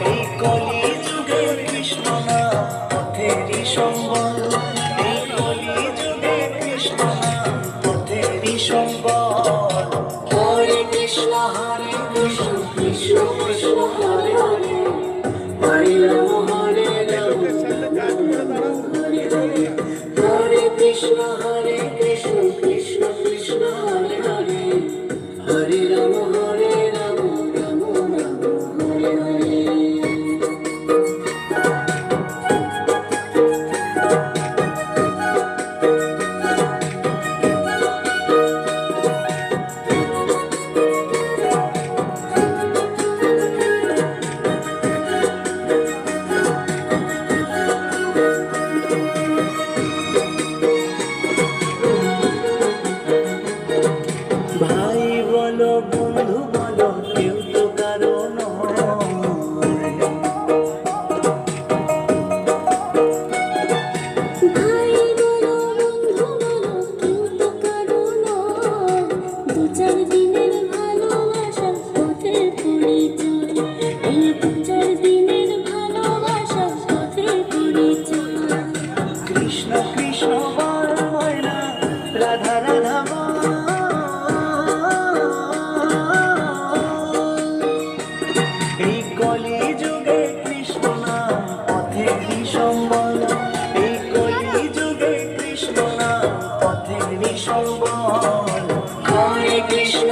এই কলি যুগে কৃষ্ণ নাম পথেরই সম্বল, এই কলি যুগে কৃষ্ণ নাম পথেরই সম্বল। হরে কৃষ্ণ কৃষ্ণ কৃষ্ণ হরে হরে, হরে রাম হরে রাম হরে হরে, হরে কৃষ্ণ কৃষ্ণ কৃষ্ণ হরে হরে, হরে রাম রাম রাম হরে হরে। ভাই বলো বন্ধু বলো কেউ তো কারো নয়, ভাই বলো বন্ধু বলো কেউ তো কারো নয়, দু চার দিনের ভালোবাসা পথের পরিচয়, এই দু চার দিনের ভালোবাসা পথের পরিচয়। কৃষ্ণ কৃষ্ণ বল ময়না রাধা রাধা বল, এই কলি যুগে কৃষ্ণ নাম পথেরই সম্বল, এই কলি যুগে কৃষ্ণ নাম পথেরই সম্বল। হরে কৃষ্ণ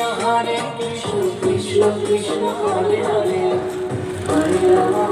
কৃষ্ণ কৃষ্ণ হরে হরে, হরে রাম